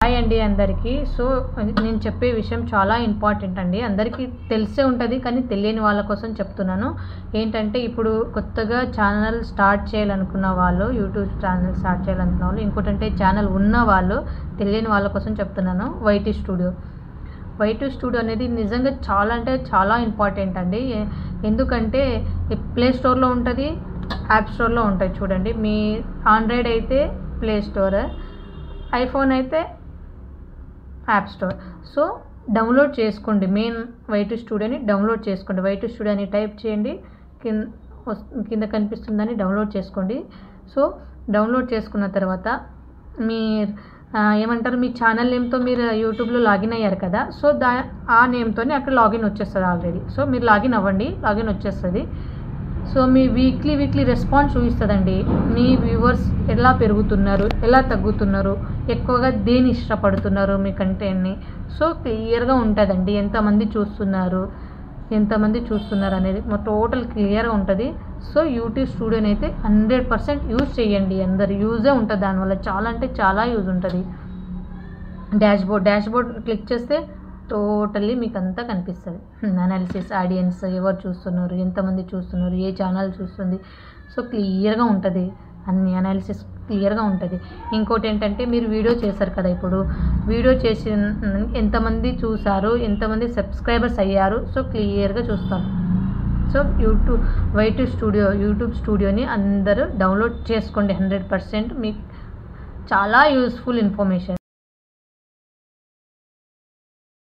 Hi అండి అందరికీ. So నేను చెప్పే విషయం చాలా ఇంపార్టెంట్ అండి. అందరికీ తెలిసే ఉంటుంది, కానీ తెలియని వాళ్ళ కోసం చెప్తున్నాను. ఏంటంటే ఇప్పుడు కొత్తగా ఛానల్ స్టార్ట్ చేయాలనుకున్న వాళ్ళు, యూట్యూబ్ ఛానల్ స్టార్ట్ చేయాలనుకున్న వాళ్ళు, ఇంకోటంటే ఛానల్ ఉన్న వాళ్ళు, తెలియని వాళ్ళ కోసం చెప్తున్నాను. వైటీ స్టూడియో అనేది నిజంగా చాలా అంటే చాలా ఇంపార్టెంట్ అండి. ఎందుకంటే ప్లే స్టోర్లో ఉంటుంది, యాప్ స్టోర్లో ఉంటాయి. చూడండి, మీ ఆండ్రాయిడ్ అయితే ప్లే స్టోర్, ఐఫోన్ అయితే యాప్ స్టోర్. సో డౌన్లోడ్ చేసుకోండి, మెయిన్ వైటీ స్టూడియోని డౌన్లోడ్ చేసుకోండి. వైటీ స్టూడియో అని టైప్ చేయండి, కింద కనిపిస్తుందని డౌన్లోడ్ చేసుకోండి. సో డౌన్లోడ్ చేసుకున్న తర్వాత మీ ఏమంటారు, మీ ఛానల్ నేమ్తో మీరు యూట్యూబ్లో లాగిన్ అయ్యారు కదా, సో ఆ నేమ్తోనే అక్కడ లాగిన్ వచ్చేస్తుంది ఆల్రెడీ. సో మీరు లాగిన్ అవ్వండి, లాగిన్ వచ్చేస్తుంది. సో మీ వీక్లీ రెస్పాన్స్ చూపిస్తుందండి. మీ వ్యూవర్స్ ఎలా పెరుగుతున్నారు, ఎలా తగ్గుతున్నారు, ఎక్కువగా దేని ఇష్టపడుతున్నారు మీ కంటెంట్ని. సో క్లియర్గా ఉంటుందండి, ఎంతమంది చూస్తున్నారు అనేది టోటల్ క్లియర్గా ఉంటుంది. సో యూట్యూబ్ స్టూడియోని అయితే 100% యూజ్ చేయండి. అందరు యూజే ఉంటుంది దానివల్ల, చాలా అంటే చాలా యూజ్ ఉంటుంది. డాష్బోర్డ్ క్లిక్ చేస్తే టోటల్లీ మీకు అంతా కనిపిస్తుంది. అనాలిసిస్, ఆడియన్స్, ఎవరు చూస్తున్నారు, ఎంతమంది చూస్తున్నారు, ఏ ఛానల్ చూస్తుంది. సో క్లియర్గా ఉంటుంది, అన్ని అనాలిసిస్ క్లియర్గా ఉంటుంది. ఇంకోటి ఏంటంటే, మీరు వీడియో చేశారు కదా, ఇప్పుడు వీడియో చేసి ఎంతమంది చూసారు, ఎంతమంది సబ్స్క్రైబర్స్ అయ్యారు, సో క్లియర్గా చూస్తాం. సో యూట్యూబ్ స్టూడియోని అందరూ డౌన్లోడ్ చేసుకోండి. 100% మీకు చాలా యూస్ఫుల్ ఇన్ఫర్మేషన్.